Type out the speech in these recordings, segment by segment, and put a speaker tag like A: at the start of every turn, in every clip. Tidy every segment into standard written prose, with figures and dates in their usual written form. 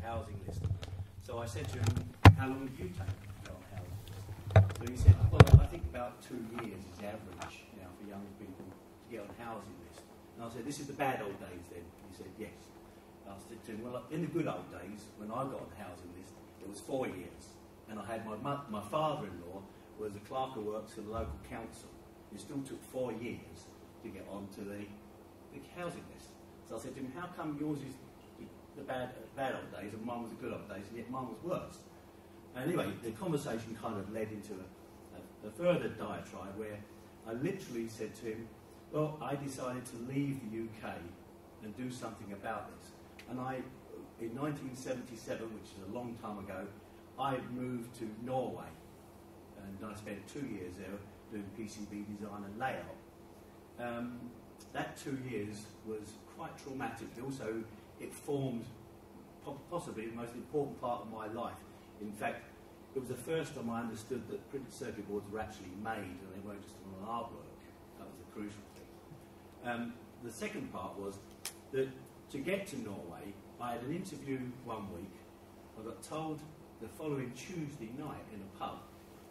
A: housing list. So I said to him, how long do you take to get on the housing list? So he said, well, I think about 2 years is the average now for young people to get on the housing list. And I said, this is the bad old days then? He said, yes. I said to him, well, in the good old days, when I got on the housing list, it was 4 years. And I had my father-in-law was a clerk of works for the local council. It still took 4 years to get onto the housing list. So I said to him, how come yours is the bad old days and mine was the good old days, and yet mine was worse? And anyway, the conversation kind of led into a further diatribe where I literally said to him, well, I decided to leave the UK and do something about this. And in 1977, which is a long time ago, I moved to Norway, and I spent 2 years there doing PCB design and layout. That 2 years was quite traumatic. Also, it formed possibly the most important part of my life. In fact, it was the first time I understood that printed circuit boards were actually made and they weren't just on an artwork. That was the crucial thing. The second part was that to get to Norway, I had an interview 1 week. I got told the following Tuesday night in a pub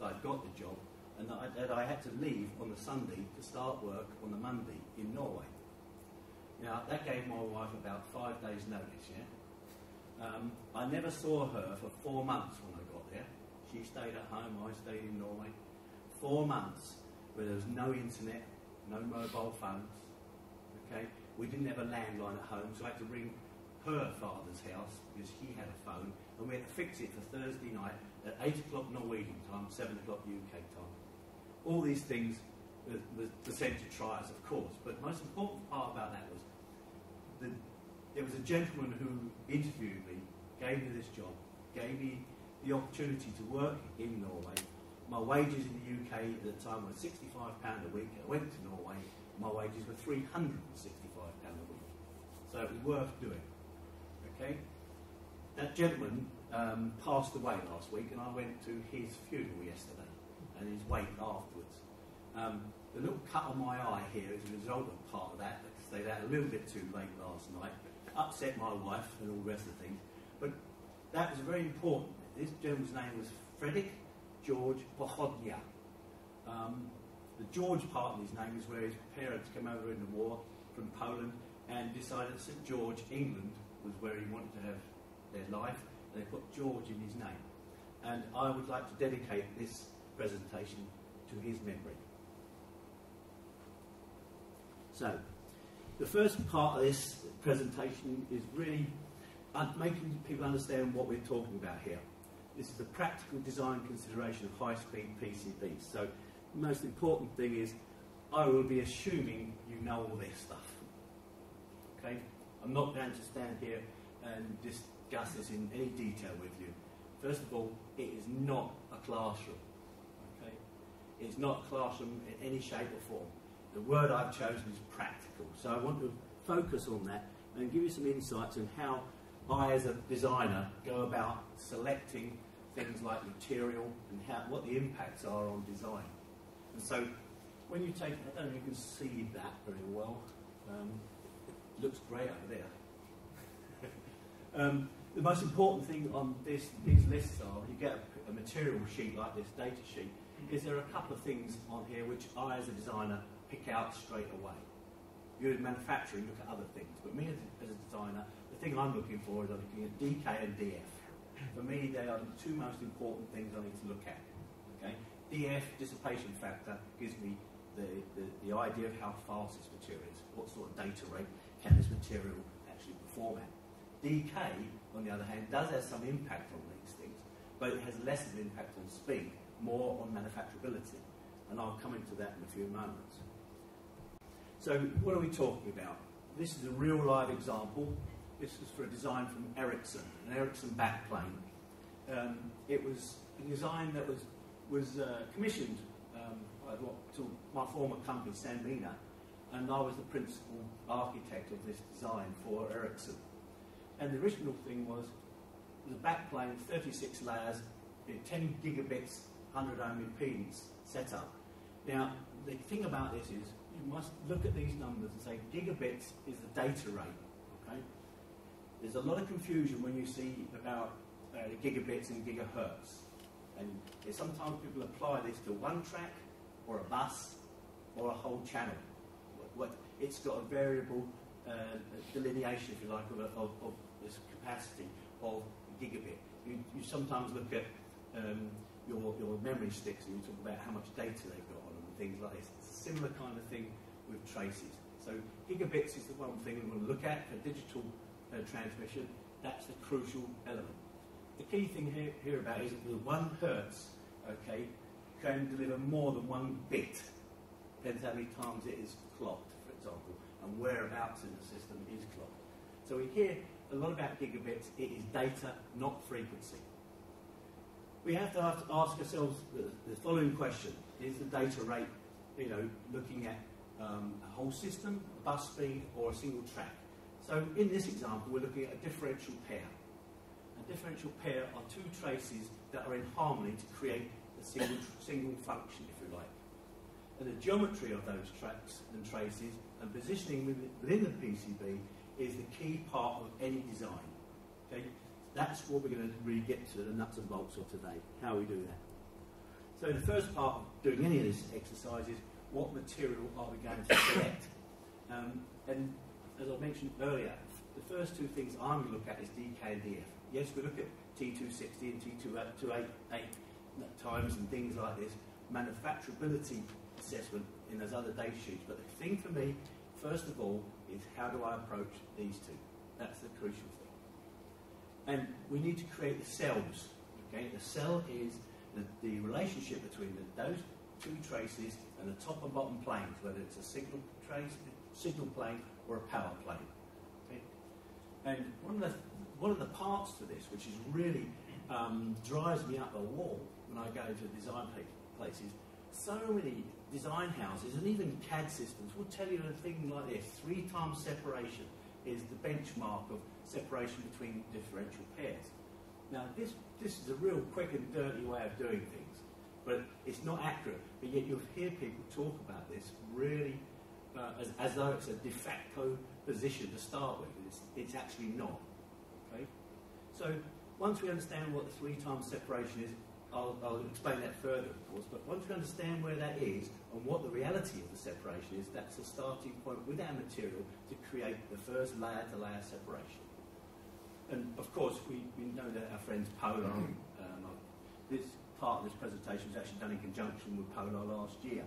A: that I'd got the job and that I had to leave on the Sunday to start work on the Monday in Norway. Now, that gave my wife about 5 days' notice, yeah? I never saw her for 4 months when I got there. She stayed at home, I stayed in Norway. 4 months where there was no internet, no mobile phones, okay? We didn't have a landline at home, so I had to ring her father's house because he had a phone, and we had to fix it for Thursday night at 8 o'clock Norwegian time, 7 o'clock UK time. All these things were sent to trials, of course, but the most important part about that was there was a gentleman who interviewed me, gave me this job, gave me the opportunity to work in Norway. My wages in the UK at the time were £65 a week. I went to Norway, my wages were £365 a week. So it was worth doing. Okay? That gentleman passed away last week, and I went to his funeral yesterday, and his wake afterwards. The little cut on my eye here is a result of part of that. I stayed out a little bit too late last night, upset my wife and all the rest of the things. But that was very important. This gentleman's name was Frederick George Pochodnia. The George part of his name is where his parents came over in the war from Poland and decided St George, England, was where he wanted to have their life. They put George in his name. And I would like to dedicate this presentation to his memory. So, the first part of this presentation is really making people understand what we're talking about here. This is the practical design consideration of high-speed PCBs. So, the most important thing is I will be assuming you know all this stuff. Okay? I'm not going to stand here and discuss this in any detail with you. First of all, it is not a classroom. Okay? It's not a classroom in any shape or form. The word I've chosen is practical. So I want to focus on that and give you some insights on how I, as a designer, go about selecting things like material and what the impacts are on design. And so, when you take, I don't know if you can see that very well. It looks great over there. The most important thing on these lists are, you get a material sheet like this, data sheet, is there are a couple of things on here which I, as a designer, pick out straight away. You in manufacturing look at other things, but me as a designer, the thing I'm looking for is I'm looking at DK and DF. For me, they are the two most important things I need to look at. Okay? DF, dissipation factor, gives me the idea of how fast this material is, what sort of data rate can this material actually perform at. DK, on the other hand, does have some impact on these things, but it has less of an impact on speed, more on manufacturability. And I'll come into that in a few moments. So what are we talking about? This is a real live example. This is for a design from Ericsson, an Ericsson backplane. It was a design that was commissioned to my former company, Sanmina, and I was the principal architect of this design for Ericsson. And the original thing was the backplane, 36 layers, 10 gigabits, 100 ohm impedance setup. Now, the thing about this is you must look at these numbers and say gigabits is the data rate. Okay? There's a lot of confusion when you see about gigabits and gigahertz. And sometimes people apply this to one track or a bus or a whole channel. It's got a variable delineation, if you like, of this capacity of gigabit. You sometimes look at your memory sticks and you talk about how much data they've got on them and things like this. It's a similar kind of thing with traces. So gigabits is the one thing we want to look at for digital transmission. That's the crucial element. The key thing here about is that the 1 hertz, okay, can deliver more than 1 bit. Depends how many times it is clocked, for example, and whereabouts in the system it is clocked. So we hear a lot about gigabits. It is data, not frequency. We have to ask ourselves the following question: is the data rate, looking at a whole system, a bus speed, or a single track? So in this example, we're looking at a differential pair. A differential pair are 2 traces that are in harmony to create a single function, if you like. And the geometry of those tracks and traces and positioning within the PCB is the key part of any design. Okay? That's what we're going to really get to the nuts and bolts of today, how we do that. So the first part of doing any of this exercise is what material are we going to select? And as I mentioned earlier, the first 2 things I'm going to look at is DK and DF. Yes, we look at T260 and T288 times and things like this, manufacturability assessment in those other data sheets. But the thing for me, first of all, is how do I approach these 2? That's the crucial thing. And we need to create the cells. Okay, the cell is the relationship between those 2 traces and the top and bottom planes, whether it's a signal plane or a power plane. Okay? And one of the parts to this, which is really drives me up a wall when I go to design places, so many design houses and even CAD systems will tell you a thing like this: 3 times separation is the benchmark of separation between differential pairs. Now this is a real quick and dirty way of doing things, but it's not accurate. But yet you'll hear people talk about this really as though it's a de facto position to start with. It's actually not. Okay? So once we understand what the 3 times separation is, I'll explain that further, of course, but once we understand where that is and what the reality of the separation is, that's a starting point with our material to create the first layer-to-layer separation. And of course, we know that our friends Polar, this part of this presentation was actually done in conjunction with Polar last year.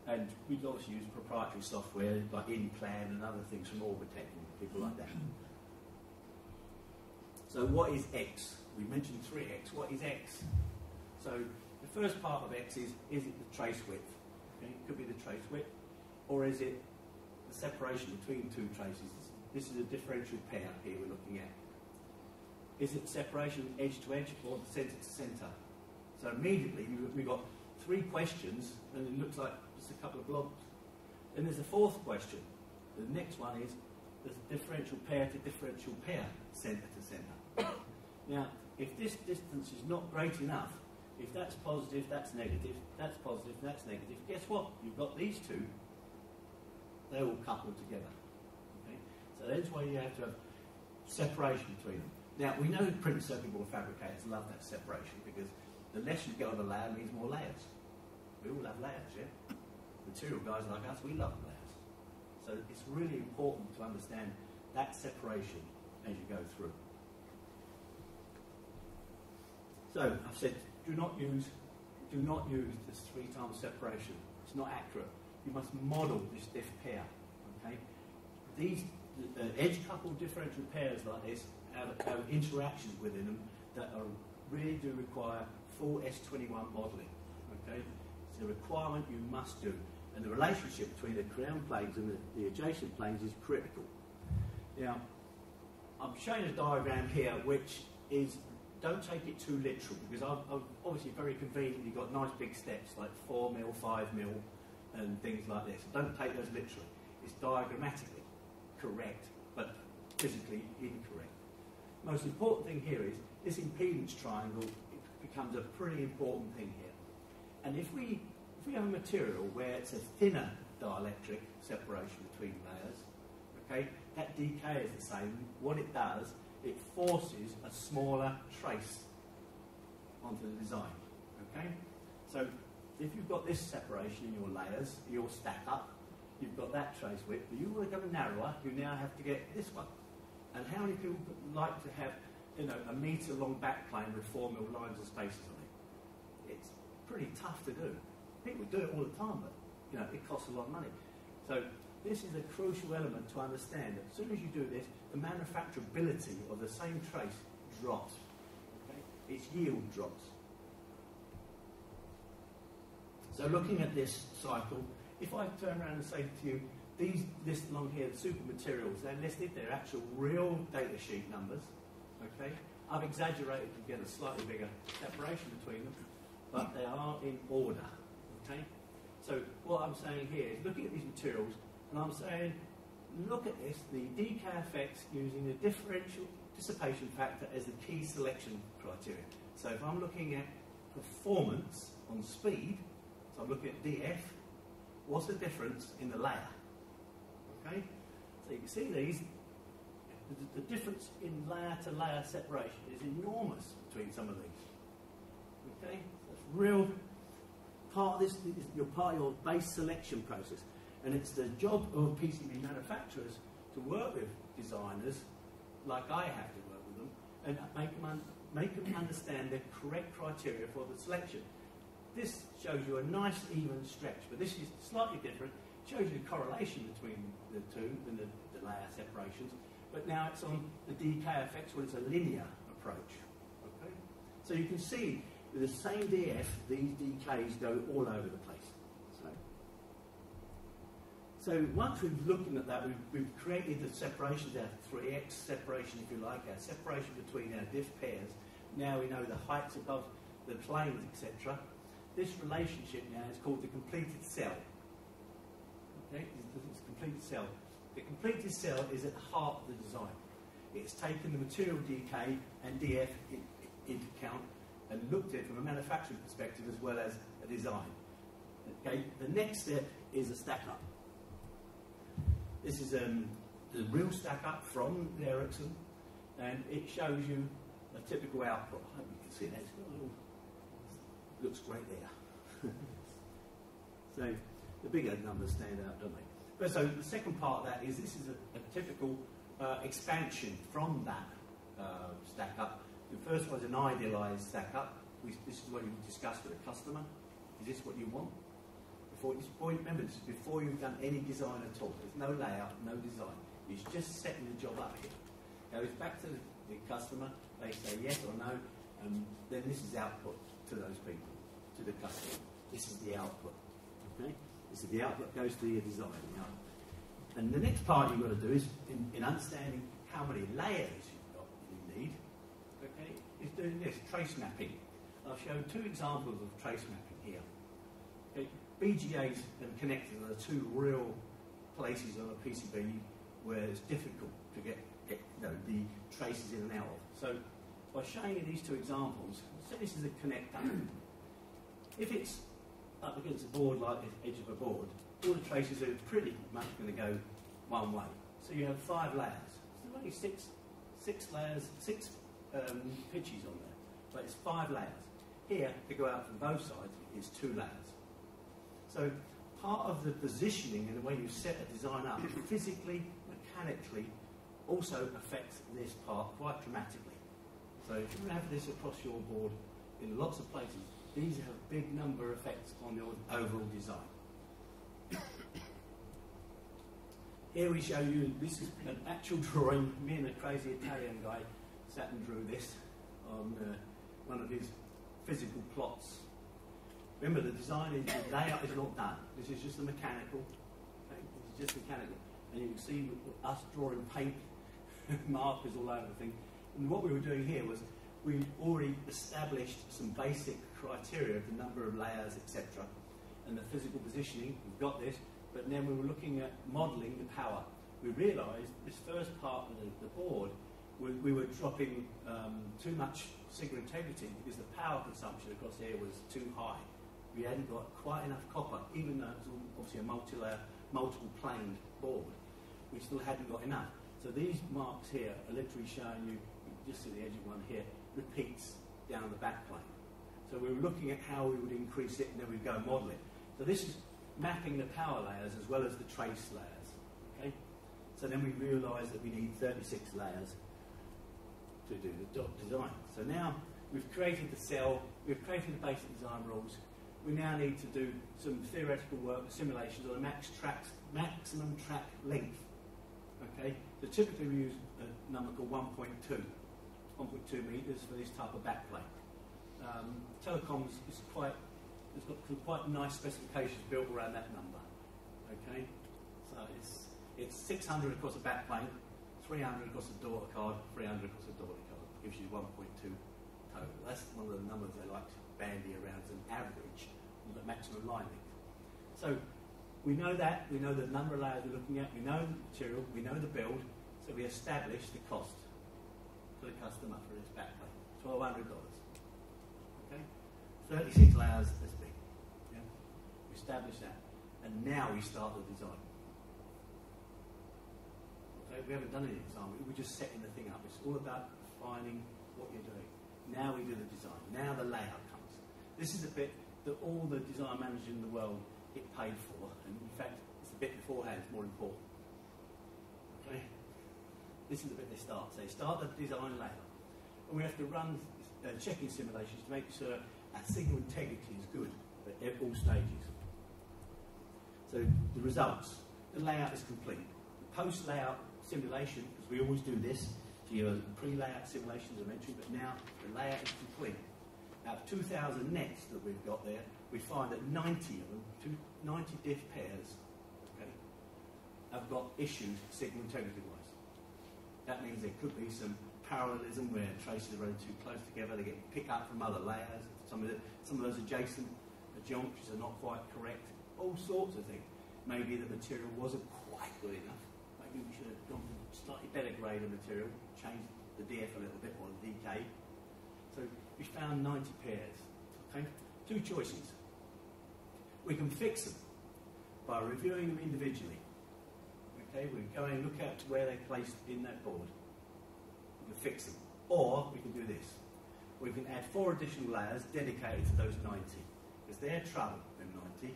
A: And we obviously use proprietary software like InPlan and other things from Orbitech and people like that. So what is X? We mentioned 3X. What is X? So the first part of X is it the trace width? Okay? It could be the trace width. Or is it the separation between 2 traces? This is a differential pair here we're looking at. Is it separation edge to edge or centre to centre? So immediately we've got 3 questions and it looks like just a couple of blobs. Then there's a 4th question. The next one is there's a differential pair to differential pair, centre to centre. Now, if this distance is not great enough, if that's positive, that's negative, that's positive, that's negative, guess what? You've got these 2, they're all coupled together. Okay? So that's why you have to have separation between them. Now, we know printed circuit board fabricators love that separation because the less you get on a layer means more layers. We all have layers, yeah? Material guys like us, we love layers. So it's really important to understand that separation as you go through. So I've said, do not use this 3 times separation. It's not accurate. You must model this diff pair. Okay? These edge-coupled differential pairs like this have interactions within them that really do require full S21 modelling. Okay? It's a requirement you must do, and the relationship between the ground planes and the adjacent planes is critical. Now, I'm showing a diagram here which is. Don't take it too literal, because I've obviously very conveniently got nice big steps like 4 mil, 5 mil, and things like this. Don't take those literally. It's diagrammatically correct, but physically incorrect. Most important thing here is this impedance triangle. It becomes a pretty important thing here. And if we have a material where it's a thinner dielectric separation between layers, okay, that decay is the same. What it does, it forces a smaller trace onto the design. Okay? So if you've got this separation in your layers, your stack up, you've got that trace width, but you want to go narrower, you now have to get this one. And how many people like to have, you know, a metre long backplane with 4 mil lines and spaces on it? It's pretty tough to do. People do it all the time, but you know, it costs a lot of money. So this is a crucial element to understand. As soon as you do this, the manufacturability of the same trace drops. Okay? Its yield drops. So looking at this cycle, if I turn around and say to you, these listed along here, the super materials, they're listed, they're actual real data sheet numbers. Okay? I've exaggerated to get a slightly bigger separation between them, but they are in order. Okay? So what I'm saying here is looking at these materials, and I'm saying, look at this, the decay effects using the differential dissipation factor as the key selection criteria. So if I'm looking at performance on speed, so I'm looking at DF, what's the difference in the layer? Okay? So you can see these, the difference in layer to layer separation is enormous between some of these. Okay? That's real. Part of this is your part of your base selection process, and it's the job of PCB manufacturers to work with designers, like I have to work with them, and make them understand the correct criteria for the selection. This shows you a nice even stretch, but this is slightly different. It shows you the correlation between the two and the layer separations, but now it's on the decay effects where it's a linear approach. Okay? So you can see with the same DF, these decays go all over the place. So once we've looked at that, we've created the separations, our 3x separation, if you like, our separation between our diff pairs. Now we know the heights above the planes, etc. This relationship now is called the completed cell. Okay? It's a completed cell. The completed cell is at the heart of the design. It's taken the material decay and DF into account and looked at it from a manufacturing perspective as well as a design. Okay, the next step is a stack up. This is the real stack up from the Ericsson, and it shows you a typical output. I hope you can see that. It's got a little, looks great there. So the bigger numbers stand out, don't they? But so the second part of that is this is a typical expansion from that stack up. The first one is an idealised stack up. This is what you discuss with a customer. Is this what you want? Remember, this is before you've done any design at all. There's no layout, no design. It's just setting the job up here. Now it's back to the customer. They say yes or no, and then this is output to those people, to the customer. This is the output. Okay? This is the output goes to your design. And the next part you've got to do is in understanding how many layers you need. Okay, is doing this, trace mapping. I'll show two examples of trace mapping here. Okay, BGAs and connectors are the two real places on a PCB where it's difficult to get the traces in and out of. So by showing you these two examples, say this is a connector. If it's up against a board like the edge of a board, all the traces are pretty much going to go one way. So you have 5 layers. So there's only six layers, 6 pitches on there, but it's 5 layers. Here, to go out from both sides, is 2 layers. So part of the positioning and the way you set a design up, physically, mechanically, also affects this part quite dramatically. So if you have this across your board in lots of places, these have a big number of effects on your overall design. Here we show you, this is an actual drawing. Me and a crazy Italian guy sat and drew this on one of his physical plots. Remember, the design is, the layout is not done. This is just the mechanical. Okay? This is just mechanical. And you can see us drawing paint markers all over the thing. And what we were doing here was we already established some basic criteria of the number of layers, etc. And the physical positioning, we've got this. But then we were looking at modelling the power. We realised this first part of the board, we were dropping too much signal integrity because the power consumption across here was too high. We hadn't got quite enough copper, even though it was obviously a multi-layer, multiple planed board. We still hadn't got enough. So these marks here are literally showing you can just see the edge of one here, repeats down the back plane. So we were looking at how we would increase it, and then we'd go and model it. So this is mapping the power layers as well as the trace layers. Okay? So then we realised that we need 36 layers to do the design. So now we've created the cell, we've created the basic design rules. We now need to do some theoretical work, simulations on a maximum track length. Okay? So typically we use a number called 1.2 metres for this type of backplane. Telecoms is it's got quite nice specifications built around that number. Okay? So it's 600 across a backplane, 300 across a daughter card, 300 across a daughter card. Gives you 1.2 total. That's one of the numbers they like to bandy around as an average of the maximum line length. So we know that, we know the number of layers we're looking at, we know the material, we know the build, so we establish the cost for the customer for this backplane. $1,200. Okay? 36 layers this big. Yeah? We establish that. And now we start the design. Okay? We haven't done any design, we're just setting the thing up. It's all about defining what you're doing. Now we do the design. Now the layout comes. This is the bit that all the design managers in the world get paid for, and in fact, it's the bit beforehand that's more important. Okay? This is the bit they start. So they start the design layout, and we have to run checking simulations to make sure our signal integrity is good at all stages. So the results, the layout is complete. The post-layout simulation, because we always do this, so you have pre-layout simulations I mentioned, but now the layout is complete. Out of 2,000 nets that we've got there, we find that 90 of them, 90 diff pairs, okay, have got issues signal integrity-wise. That means there could be some parallelism where traces are running too close together, they get picked up from other layers, some of those adjacent geometries are not quite correct, all sorts of things. Maybe the material wasn't quite good enough. Maybe we should have gone for a slightly better grade of material, changed the DF a little bit, or the DK. So we found 90 pairs. Okay? Two choices. We can fix them by reviewing them individually. Okay? We go and look at where they're placed in that board. We can fix them. Or we can do this. We can add 4 additional layers dedicated to those 90. Because they're trouble, them 90.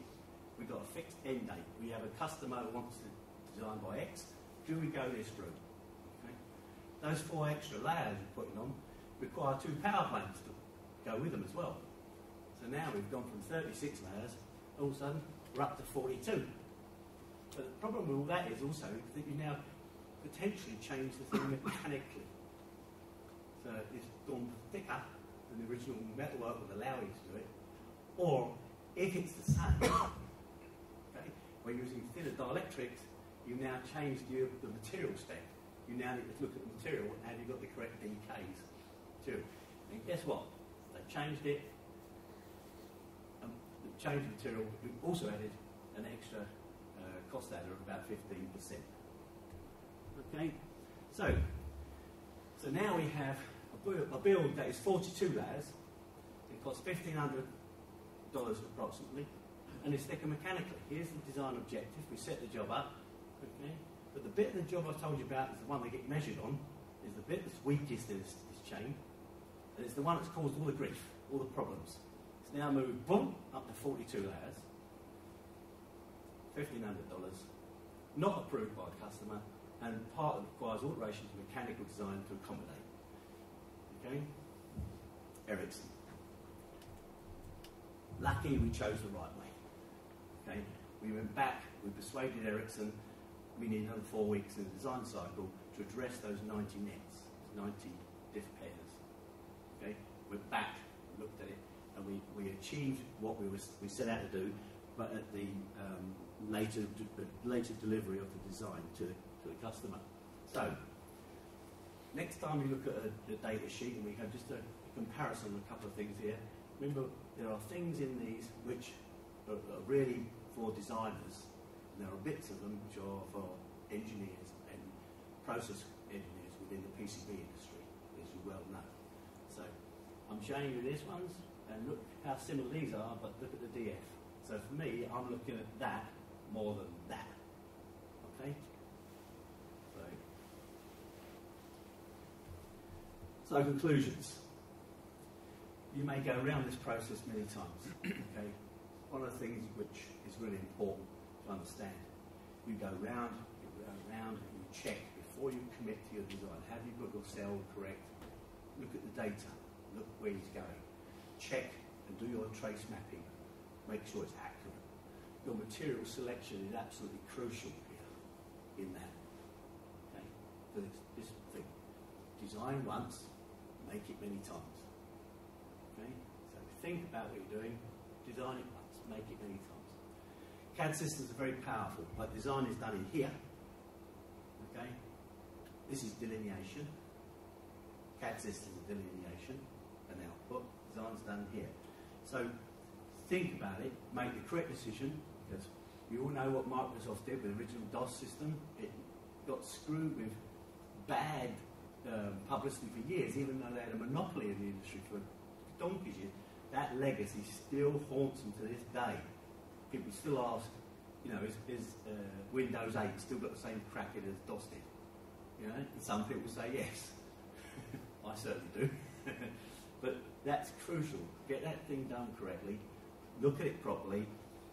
A: We've got a fixed end date. We have a customer who wants to design by X. Do we go this route? Okay? Those 4 extra layers we're putting on require 2 power planes to go with them as well. So now we've gone from 36 layers, all of a sudden we're up to 42. But the problem with all that is also that you now potentially change the thing mechanically. So it's gone thicker than the original metalwork would allow you to do it. Or if it's the same, okay, when you're using thinner dielectrics, you now change the material spec. You now need to look at the material and have you got the correct DKs too. And guess what? They changed it. They changed the material. We also added an extra cost adder of about 15%. Okay, so now we have a build that is 42 layers. It costs $1,500 approximately, and it's thicker mechanically. Here's the design objective. We set the job up. Okay, but the bit of the job I told you about is the one they get measured on. Is the bit that's weakest in this chain. And it's the one that's caused all the grief, all the problems. It's now moved, boom, up to 42 layers. $1,500, not approved by the customer, and part of it requires alteration to mechanical design to accommodate. Okay? Ericsson. Lucky we chose the right way. Okay? We went back, we persuaded Ericsson, we need another 4 weeks in the design cycle to address those 90 nets, 90 diff pairs. Okay? We're back, looked at it, and we achieved what we set out to do, but at the later delivery of the design to the customer. So, next time we look at a data sheet and we have just a comparison of a couple of things here, remember there are things in these which are really for designers, and there are bits of them which are for engineers and process engineers within the PCB industry, as you well know. So, I'm showing you these ones, and look how similar these are, but look at the DF. So for me, I'm looking at that more than that. Okay? So So conclusions. You may go around this process many times. Okay? One of the things which is really important to understand, you go round, and you check before you commit to your design. Have you got your cell correct? Look at the data. Look where it's going. Check and do your trace mapping. Make sure it's accurate. Your material selection is absolutely crucial here in that. Okay? So it's this thing. Design once, make it many times. Okay? So think about what you're doing, design it once, make it many times. CAD systems are very powerful, but design is done in here. Okay? This is delineation. CAD systems are delineation and output. Design's done here. So think about it, make the correct decision, because you all know what Microsoft did with the original DOS system. It got screwed with bad publicity for years, even though they had a monopoly in the industry for donkey's years. That legacy still haunts them to this day. People still ask, you know, is Windows 8 still got the same crack in it as DOS did? You know, and some people say yes. I certainly do. But that's crucial. Get that thing done correctly, look at it properly,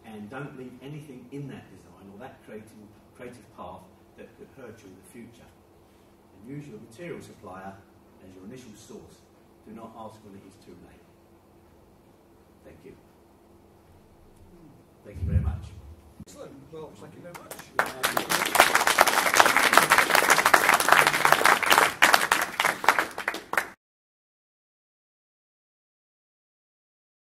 A: and don't leave anything in that design or that creative path that could hurt you in the future. And use your material supplier as your initial source. Do not ask when it is too late. Thank you.